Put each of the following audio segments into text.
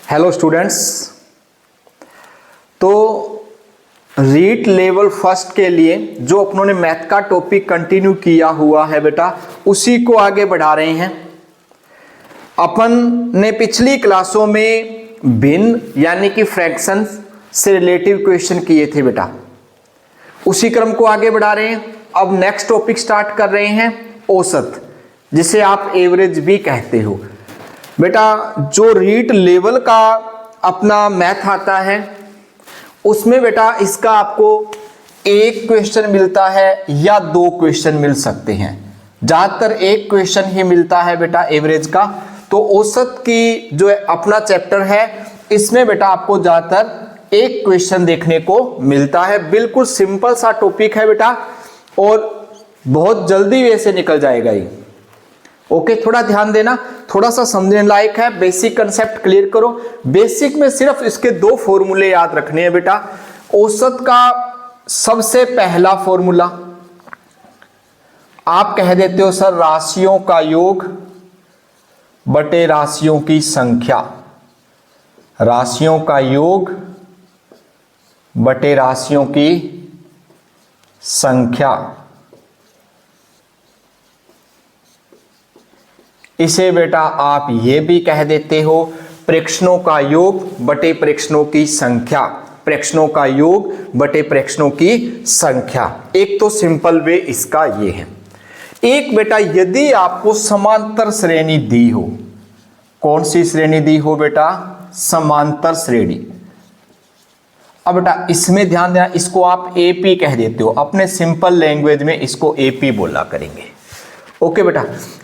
Hello students, तो REET level first के लिए जो अपनों ने मैथ का टॉपिक कंटिन्यू किया हुआ है बेटा, उसी को आगे बढ़ा रहे हैं। अपन ने पिछली क्लासों में भिन्न यानी कि फ्रैक्शन से रिलेटिव क्वेश्चन किए थे बेटा, उसी क्रम को आगे बढ़ा रहे हैं। अब नेक्स्ट टॉपिक स्टार्ट कर रहे हैं औसत, जिसे आप एवरेज भी कहते हो बेटा। जो रीट लेवल का अपना मैथ आता है उसमें बेटा इसका आपको एक क्वेश्चन मिलता है या दो क्वेश्चन मिल सकते हैं। ज्यादातर एक क्वेश्चन ही मिलता है बेटा एवरेज का। तो औसत की जो अपना चैप्टर है इसमें बेटा आपको ज्यादातर एक क्वेश्चन देखने को मिलता है। बिल्कुल सिंपल सा टॉपिक है बेटा और बहुत जल्दी वैसे निकल जाएगा ये। ओके, थोड़ा ध्यान देना, थोड़ा सा समझने लायक है। बेसिक कंसेप्ट क्लियर करो। बेसिक में सिर्फ इसके दो फॉर्मूले याद रखने हैं बेटा। औसत का सबसे पहला फॉर्मूला आप कह देते हो सर राशियों का योग बटे राशियों की संख्या। राशियों का योग बटे राशियों की संख्या, इसे बेटा आप ये भी कह देते हो प्रेक्षणों का योग बटे प्रेक्षणों की संख्या। प्रेक्षणों का योग बटे प्रेक्षणों की संख्या, एक तो सिंपल वे इसका ये है। एक बेटा यदि आपको समांतर श्रेणी दी हो, कौन सी श्रेणी दी हो बेटा? समांतर श्रेणी। अब बेटा इसमें ध्यान देना, इसको आप एपी कह देते हो, अपने सिंपल लैंग्वेज में इसको एपी बोला करेंगे। ओके बेटा,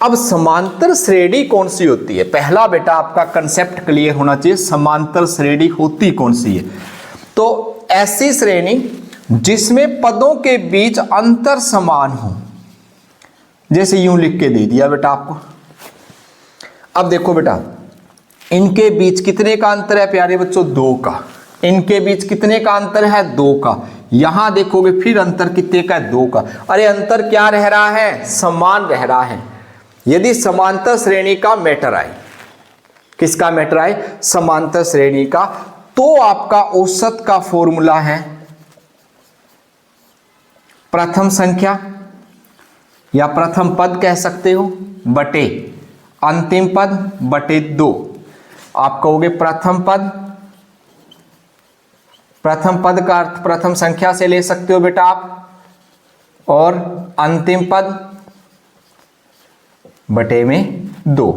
अब समांतर श्रेणी कौन सी होती है? पहला बेटा आपका कंसेप्ट क्लियर होना चाहिए, समांतर श्रेणी होती कौन सी है? तो ऐसी श्रेणी जिसमें पदों के बीच अंतर समान हो। जैसे यूं लिख के दे दिया बेटा आपको। अब देखो बेटा इनके बीच कितने का अंतर है प्यारे बच्चों? 2 का। इनके बीच कितने का अंतर है? 2 का। यहां देखोगे फिर अंतर कितने का है? 2 का। अरे अंतर क्या रह रहा है? समान रह रहा है। यदि समांतर श्रेणी का मैटर आए, किसका मैटर आए? समांतर श्रेणी का, तो आपका औसत का फॉर्मूला है प्रथम संख्या या प्रथम पद कह सकते हो बटे अंतिम पद बटे 2। आप कहोगे प्रथम पद, प्रथम पद का अर्थ प्रथम संख्या से ले सकते हो बेटा आप, और अंतिम पद बटे में 2।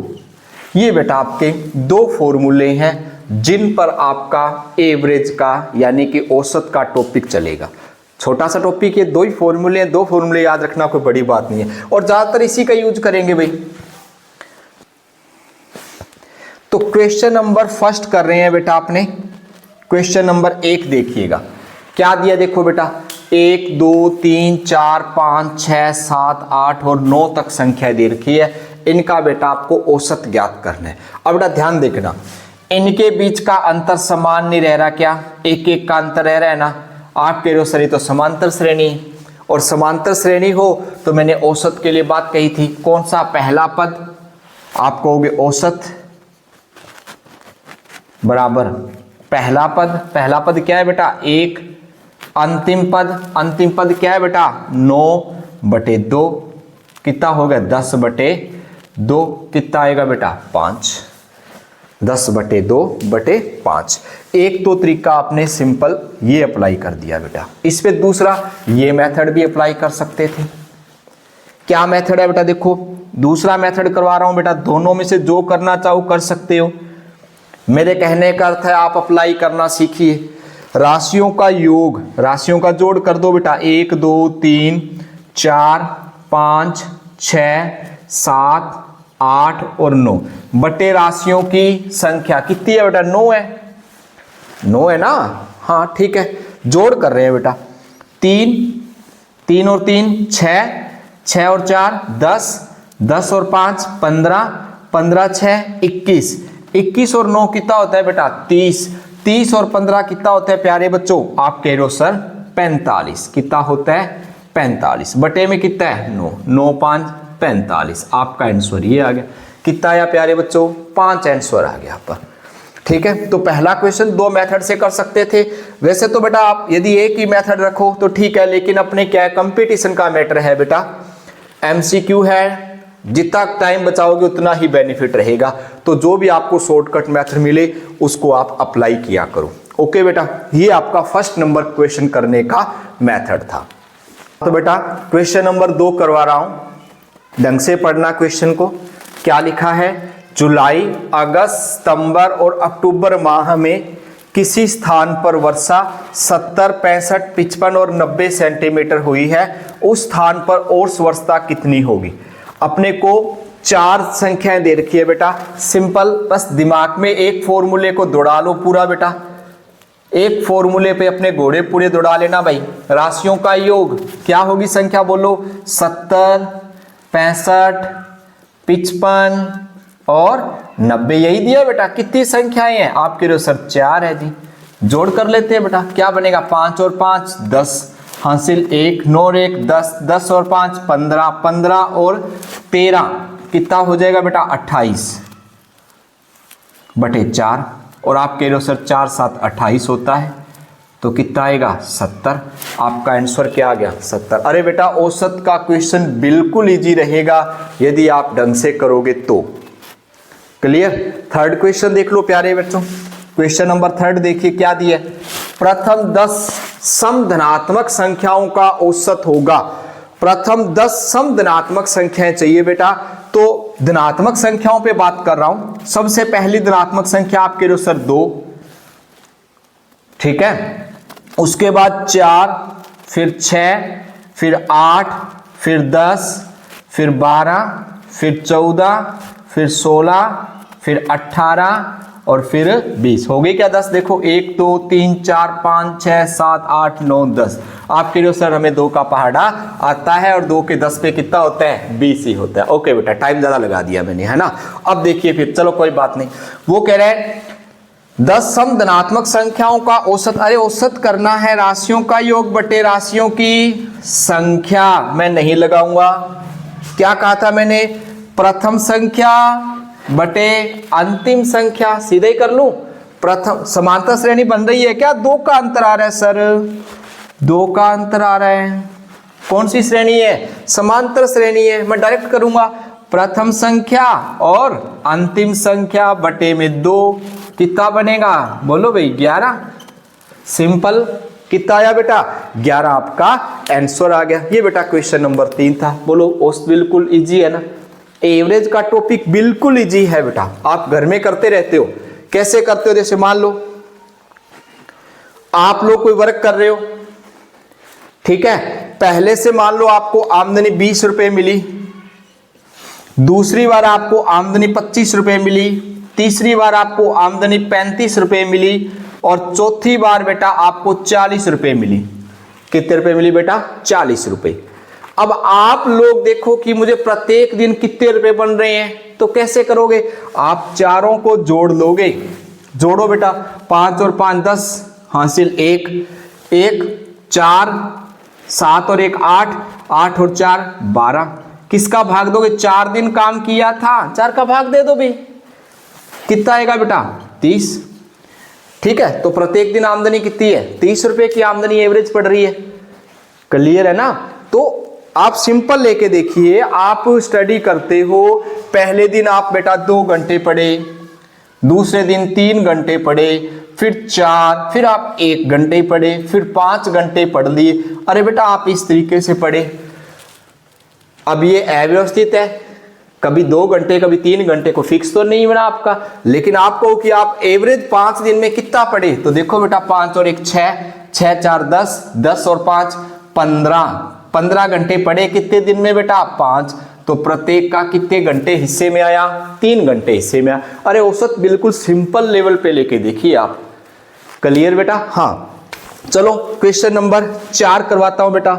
ये बेटा आपके दो फॉर्मूले हैं जिन पर आपका एवरेज का यानी कि औसत का टॉपिक चलेगा। छोटा सा टॉपिक है, दो ही फॉर्मूले हैं, दो फॉर्मूले याद रखना कोई बड़ी बात नहीं है और ज्यादातर इसी का यूज करेंगे भाई। तो क्वेश्चन नंबर फर्स्ट कर रहे हैं बेटा आपने। क्वेश्चन नंबर 1 देखिएगा क्या दिया। देखो बेटा 1 2 3 4 5 6 7 8 और 9 तक संख्या दे रखी है। इनका बेटा आपको औसत ज्ञात करना है। अब बेटा ध्यान देखना, इनके बीच का अंतर समान नहीं रह रहा क्या? 1 का अंतर रह रहा है ना। आप कह रहे हो सर ये तो समांतर श्रेणी, और समांतर श्रेणी हो तो मैंने औसत के लिए बात कही थी। कौन सा? पहला पद। आप कहोगे औसत बराबर पहला पद। पहला पद क्या है बेटा? 1। अंतिम पद, अंतिम पद क्या है बेटा? 9 बटे 2। कितना हो गया? 10 बटे 2। कितना आएगा बेटा? 5। 10 बटे 2 बटे 5। एक तो तरीका आपने सिंपल ये अप्लाई कर दिया बेटा। इस पे दूसरा ये मेथड भी अप्लाई कर सकते थे। क्या मेथड है बेटा? देखो दूसरा मेथड करवा रहा हूं बेटा, दोनों में से जो करना चाहो कर सकते हो। मेरे कहने का अर्थ है आप अप्लाई करना सीखिए। राशियों का योग, राशियों का जोड़ कर दो बेटा। 1 2 3 4 5 6 7 8 और 9 बटे राशियों की संख्या कितनी है बेटा? 9 है। 9 है ना? हाँ ठीक है, जोड़ कर रहे हैं बेटा। 3 और 3 6, 6 और 4 10, 10 और 5 15, 15 6 21, 21 और 9 कितना होता है बेटा? 30, 30 और 15 कितना होता है प्यारे बच्चों? आप कह रहे हो सर 45। कितना होता है? 45 बटे में कितना है? 9, 9 5 45। आपका आंसर ये आ गया। कितना आया प्यारे बच्चों? 5 आंसर आ गया पर। ठीक है, तो पहला क्वेश्चन दो मेथड से कर सकते थे। वैसे तो बेटा आप यदि एक ही मेथड रखो तो ठीक है, लेकिन अपने क्या है, कंपटीशन का मैटर है बेटा, एमसीक्यू है, जितना टाइम बचाओगे उतना ही बेनिफिट रहेगा। तो जो भी आपको शॉर्टकट मेथड मिले उसको आप अप्लाई किया करो। ओके बेटा, ये आपका फर्स्ट नंबर क्वेश्चन करने का मेथड था। तो बेटा क्वेश्चन नंबर 2 करवा रहा हूं, ढंग से पढ़ना क्वेश्चन को। क्या लिखा है, जुलाई, अगस्त, सितंबर और अक्टूबर माह में किसी स्थान पर वर्षा 70, 65, 55 और 90 सेंटीमीटर हुई है, उस स्थान पर औसत वर्षा कितनी होगी। अपने को 4 संख्याएं दे रखी है बेटा, सिंपल, बस दिमाग में एक फॉर्मूले को दौड़ा लो पूरा बेटा, एक फॉर्मूले पे अपने घोड़े पूरे दौड़ा लेना भाई। राशियों का योग क्या होगी, संख्या बोलो, 70, 65, 55 और 90, यही दिया बेटा। कितनी संख्याएं हैं आपके लिए, सर 4 है जी। जोड़ कर लेते हैं बेटा, क्या बनेगा, 5 और 5 10, हासिल 1, 9 और 1 10, 10 और 5 15, 15 और 13 कितना हो जाएगा बेटा, 28/4। और आप कह रहे हो सर 4 7 28 होता है, तो कितना आएगा, 70। आपका आंसर क्या आ गया, 70। अरे बेटा औसत का क्वेश्चन बिल्कुल इजी रहेगा यदि आप ढंग से करोगे तो। क्लियर। थर्ड क्वेश्चन देख लो प्यारे बच्चों, क्वेश्चन नंबर 3 देखिए क्या दिया है, प्रथम 10 सम धनात्मक संख्याओं का औसत होगा। प्रथम 10 सम धनात्मक संख्याएं चाहिए बेटा, तो धनात्मक संख्याओं पे बात कर रहा हूं। सबसे पहली धनात्मक संख्या आपके लिए सर 2, ठीक है, उसके बाद 4, फिर 6, फिर 8, फिर 10, फिर 12, फिर 14, फिर 16, फिर 18 और फिर 20। हो गई क्या 10, देखो 1 2 3 4 5 6 7 8 9 10। आपके लिए सर हमें 2 का पहाड़ा आता है और 2 के 10 पे कितना होता है, 20 ही होता है। ओके बेटा, टाइम ज्यादा लगा दिया मैंने, है ना। अब देखिए फिर, चलो कोई बात नहीं। वो कह रहे हैं 10 सम धनात्मक संख्याओं का औसत, अरे औसत करना है राशियों का योग बटे राशियों की संख्या। मैं नहीं लगाऊंगा, क्या कहा था मैंने, प्रथम संख्या बटे अंतिम संख्या, सीधे ही कर लूं। प्रथम समांतर श्रेणी बन रही है क्या, 2 का अंतर आ रहा है सर, 2 का अंतर आ रहा है। कौन सी श्रेणी है, समांतर श्रेणी है। मैं डायरेक्ट करूंगा, प्रथम संख्या और अंतिम संख्या बटे में 2, कितना बनेगा, बोलो भाई 11। सिंपल, कितना आया बेटा, 11 आपका आंसर आ गया। ये बेटा क्वेश्चन नंबर 3 था। बोलो औसत बिल्कुल इजी है ना, एवरेज का टॉपिक बिल्कुल इजी है बेटा, आप घर में करते रहते हो। कैसे करते हो, जैसे मान लो आप लोग कोई वर्क कर रहे हो, ठीक है, पहले से मान लो आपको आमदनी 20 रुपए मिली, दूसरी बार आपको आमदनी 25 रुपए मिली, तीसरी बार आपको आमदनी 35 रुपए मिली और चौथी बार बेटा आपको 40 रुपए मिली। कितने रुपए मिली बेटा, 40 रुपए। अब आप लोग देखो कि मुझे प्रत्येक दिन कितने रुपए बन रहे हैं, तो कैसे करोगे, आप चारों को जोड़ लोगे। जोड़ो बेटा, 5 और 5 10, हासिल 1 1 4 7 और 1 8 8 और 4 12। किसका भाग दोगे, 4 दिन काम किया था, 4 का भाग दे दो भी, कितना आएगा बेटा, 30। ठीक है, तो प्रत्येक दिन आमदनी कितनी है, 30 रुपए की आमदनी एवरेज पड़ रही है। क्लियर है ना। तो आप सिंपल लेके देखिए, आप स्टडी करते हो, पहले दिन आप बेटा 2 घंटे पढ़े, दूसरे दिन 3 घंटे पढ़े, फिर 4, फिर आप 1 घंटे पढ़े, फिर 5 घंटे पढ़ लिए। अरे बेटा आप इस तरीके से पढ़े। अब ये अव्यवस्थित है, कभी 2 घंटे कभी 3 घंटे, को फिक्स तो नहीं बना आपका, लेकिन आपको कि आप एवरेज 5 दिन में कितना पढ़े, तो देखो बेटा 5 और 1 6, 6 4 10, 10 और 5 15 घंटे पढ़े कितने दिन में बेटा, 5। तो प्रत्येक का कितने घंटे हिस्से में आया, 3 घंटे हिस्से में आया। अरे औसत बिल्कुल सिंपल लेवल पे लेके देखिए आप। क्लियर बेटा। हाँ चलो क्वेश्चन नंबर 4 करवाता हूं बेटा,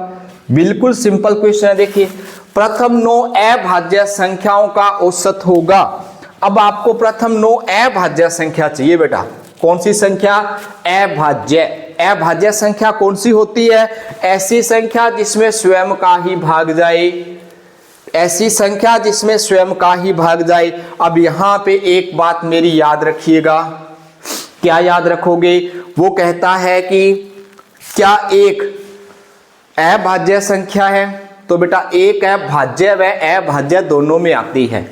बिल्कुल सिंपल क्वेश्चन है। देखिए, प्रथम 9 अभाज्य संख्याओं का औसत होगा। अब आपको प्रथम 9 अभाज्य संख्या चाहिए बेटा। कौन सी संख्या, अभाज्य। अभाज्य संख्या कौन सी होती है, ऐसी संख्या जिसमें स्वयं का ही भाग जाए, ऐसी संख्या जिसमें स्वयं का ही भाग जाए। अब यहां पे एक बात मेरी याद रखिएगा, क्या याद रखोगे? वो कहता है कि क्या एक अभाज्य संख्या है? तो बेटा एक अभाज्य व अभाज्य दोनों में आती है,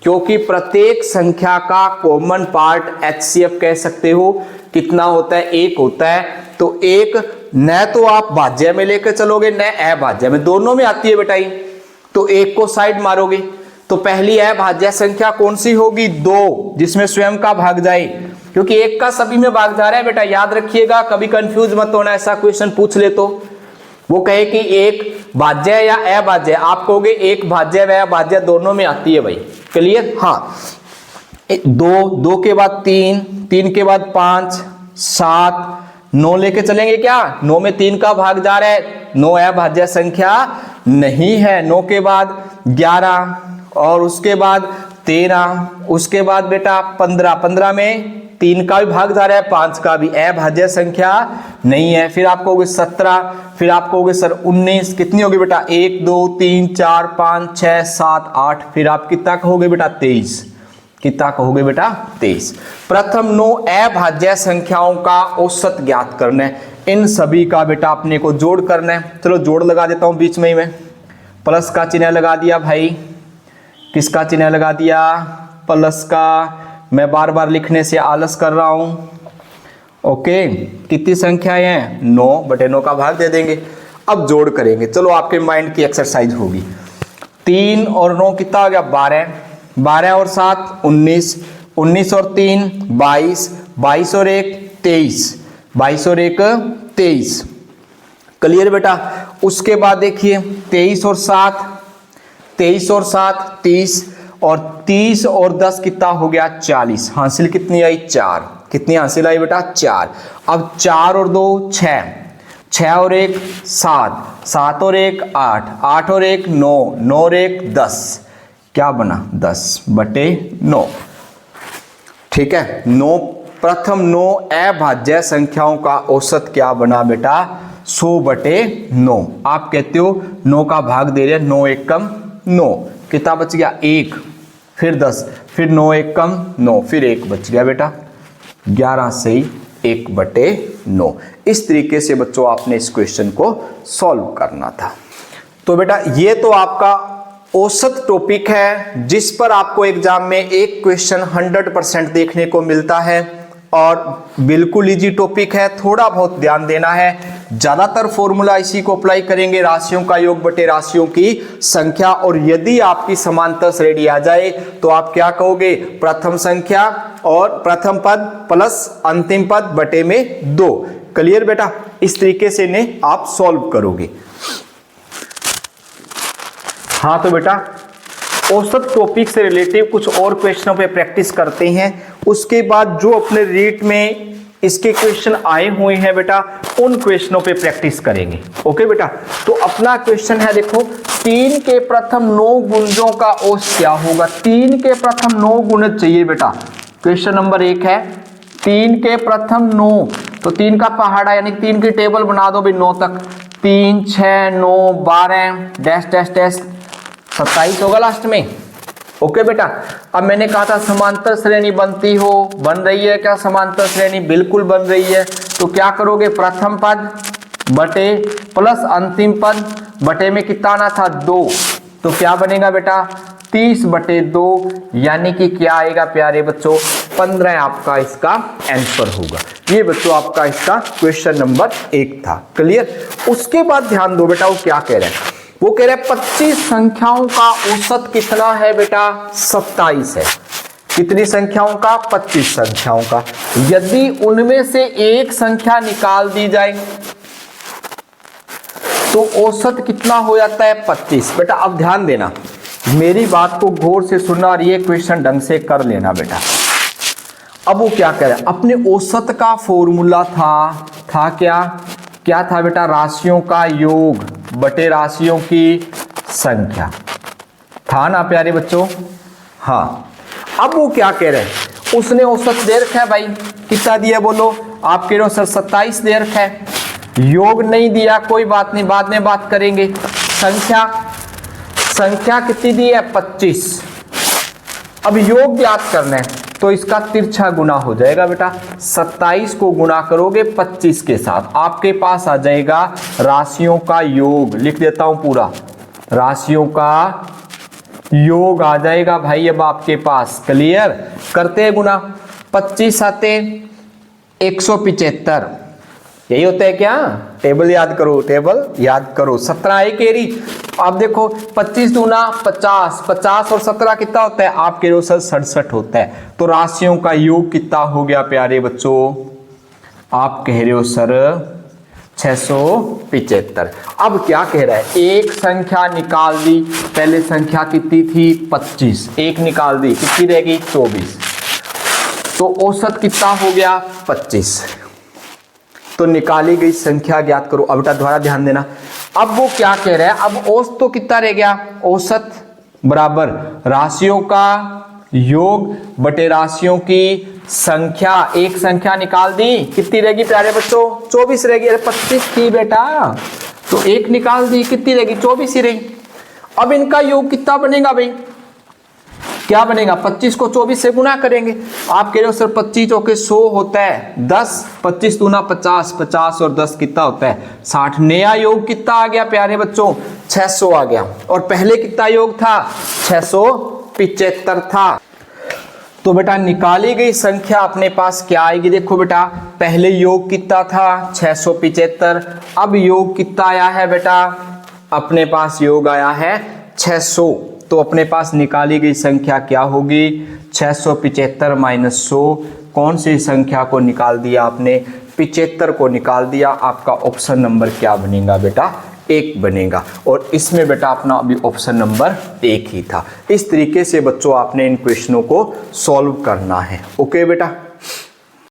क्योंकि प्रत्येक संख्या का कॉमन पार्ट एचसीएफ कह सकते हो कितना होता है? एक होता है। तो एक न तो आप भाज्य में लेकर चलोगे न अभाज्य में, दोनों में आती है बेटा ये। तो एक को साइड मारोगे तो पहली अभाज्य संख्या कौन सी होगी? 2, जिसमें स्वयं का भाग जाए, क्योंकि एक का सभी में भाग जा रहा है बेटा, याद रखिएगा, कभी कंफ्यूज मत होना, ऐसा क्वेश्चन पूछ ले तो वो कहे कि एक भाज्य या अभाज्य, आप कहोगे एक भाज्य व अभाज्य दोनों में आती है भाई। क्लियर? हाँ, 2 के बाद 3 के बाद 5, 7, 9 लेके चलेंगे क्या? 9 में 3 का भाग जा रहा है, 9 अभाज्य संख्या नहीं है। 9 के बाद 11 और उसके बाद 13, उसके बाद बेटा 15, 15 में 3 का भी भाग जा रहा है, 5 का भी, अभाज्य संख्या नहीं है। फिर आप कहोगे 17, फिर आप कहोगे सर 19, कितनी होगी बेटा? 1 2 3 4 5 6 7 8, फिर आप कितना कहोगे बेटा? 23, कितना कहोगे बेटा? 23। प्रथम 9 अभाज्य संख्याओं का औसत ज्ञात करना है। इन सभी का बेटा अपने को जोड़ करना है। चलो जोड़ लगा देता हूं बीच में ही, मैं प्लस का चिन्ह लगा दिया भाई, किसका चिन्ह लगा दिया? प्लस का। मैं बार बार लिखने से आलस कर रहा हूं। ओके, कितनी संख्याएं हैं? 9/9 का भाग दे देंगे। अब जोड़ करेंगे, चलो आपके माइंड की एक्सरसाइज होगी। 3 और 9 कितना हो गया? 12, 12 और 7 19, 19 और 3 22, 22 और 1 23, 22 और 1 23। क्लियर बेटा? उसके बाद देखिए 23 और 7 30, और 30 और 10 कितना हो गया? 40। हासिल कितनी आई? 4। कितनी हासिल आई बेटा? 4। अब 4 और 2 6, 6 और 1 7, 7 और 1 8, 8 और 1 9, 9 और 1 10, क्या बना? 10/9। ठीक है, 9 प्रथम 9 अभाज्य संख्याओं का औसत क्या बना बेटा? 100/9। आप कहते हो 9 का भाग दे रहे हैं, 9 1 कम 9, कितना बच गया? 1, फिर 10, फिर 9 1 कम 9, फिर 1 बच गया बेटा, 11 से ही 1/9। इस तरीके से बच्चों आपने इस क्वेश्चन को सॉल्व करना था। तो बेटा ये तो आपका औसत टॉपिक है, जिस पर आपको एग्जाम में एक क्वेश्चन 100% देखने को मिलता है, और बिल्कुल इजी टॉपिक है, थोड़ा बहुत ध्यान देना है। ज्यादातर फॉर्मूला इसी को अप्लाई करेंगे, राशियों का योग बटे राशियों की संख्या। और यदि आपकी समांतर श्रेणी आ जाए तो आप क्या कहोगे? प्रथम संख्या और प्रथम पद प्लस अंतिम पद बटे में 2। क्लियर बेटा? इस तरीके से इन्हें आप सॉल्व करोगे। हाँ तो बेटा औसत टॉपिक से रिलेटिव कुछ और क्वेश्चनों पे प्रैक्टिस करते हैं, उसके बाद जो अपने रीट में इसके क्वेश्चन आए हुए हैं बेटा उन क्वेश्चनों पे प्रैक्टिस करेंगे। ओके बेटा? तो अपना क्वेश्चन है, देखो 3 के प्रथम 9 गुणजों का औसत क्या होगा? 3 के प्रथम 9 गुणज चाहिए बेटा। क्वेश्चन नंबर 1 है 3 के प्रथम 9, तो 3 का पहाड़ा यानी 3 की टेबल बना दो भाई 9 तक। 3 6 9 12 डैश डैश डैश 27 होगा लास्ट में। ओके बेटा? अब मैंने कहा था समांतर श्रेणी बनती हो, बन रही है क्या समांतर श्रेणी? बिल्कुल बन रही है। तो क्या करोगे? प्रथम पद बटे प्लस अंतिम पद बटे में कितना आना था? 2, तो क्या बनेगा बेटा? 30/2, यानी कि क्या आएगा प्यारे बच्चों? 15 आपका इसका आंसर होगा। ये बच्चों आपका इसका क्वेश्चन नंबर 1 था। क्लियर? उसके बाद ध्यान दो बेटा, वो क्या कह रहे हैं? वो कह रहे हैं 25 संख्याओं का औसत कितना है बेटा? 27 है। कितनी संख्याओं का? 25 संख्याओं का। यदि उनमें से एक संख्या निकाल दी जाए तो औसत कितना हो जाता है? 25। बेटा अब ध्यान देना, मेरी बात को गौर से सुनना और ये क्वेश्चन ढंग से कर लेना बेटा। अब वो क्या कह रहे हैं? अपने औसत का फॉर्मूला था क्या था बेटा? राशियों का योग बटे राशियों की संख्या था ना प्यारे बच्चों? हाँ। अब वो क्या कह रहे हैं? उसने औसत दे रखा है भाई, कितना दिया बोलो? आप कह रहे हो सर 27 दे रखा है। योग नहीं दिया, कोई बात नहीं, बाद में बात करेंगे। संख्या कितनी दी है? 25। अब योग ज्ञात करना है तो इसका तिरछा गुना हो जाएगा बेटा। 27 को गुना करोगे 25 के साथ, आपके पास आ जाएगा राशियों का योग। लिख देता हूं पूरा, राशियों का योग आ जाएगा भाई अब आपके पास। क्लियर? करते हैं गुना। 25 आते 175, यही होता है क्या? टेबल याद करो, टेबल याद करो। 17 है केरी। अब देखो 25 दूना 50, 50 और 17 कितना होता है? आप कह रहे हो सर 67 होता है। तो राशियों का योग कितना हो गया प्यारे बच्चों? आप कह रहे हो सर 675। अब क्या कह रहा है? एक संख्या निकाल दी, पहले संख्या कितनी थी? 25, एक निकाल दी, कितनी रहेगी? 24। तो औसत कितना हो गया? 25। तो निकाली गई संख्या ज्ञात करो। अब बेटा दोबारा ध्यान देना, अब वो क्या कह रहा है? अब औसत तो कितना रह गया? औसत बराबर राशियों का योग बटे राशियों की संख्या। एक संख्या निकाल दी, कितनी रहेगी प्यारे बच्चों? 24 रहेगी। अरे 25 थी बेटा, तो एक निकाल दी, कितनी रहेगी? 24 ही रही। अब इनका योग कितना बनेगा भाई? क्या बनेगा? 25 को 24 से गुना करेंगे। आप कह रहे हो सर 25 चौके 100 होता है 10, 25 दूना 50, 50 और 10 कितना होता है? 60। नया योग कितना आ गया प्यारे बच्चों? 600 आ गया। और पहले कितना योग था? 675 था। तो बेटा निकाली गई संख्या अपने पास क्या आएगी? देखो बेटा, पहले योग कितना था? 675। अब योग कितना आया है बेटा? अपने पास योग आया है 600। तो अपने पास निकाली गई संख्या क्या होगी? 675 माइनस 100। कौन सी संख्या को निकाल दिया आपने? 75 को निकाल दिया। आपका ऑप्शन नंबर क्या बनेगा बेटा? 1 बनेगा। और इसमें बेटा अपना अभी ऑप्शन नंबर 1 ही था। इस तरीके से बच्चों आपने इन क्वेश्चनों को सॉल्व करना है। ओके बेटा।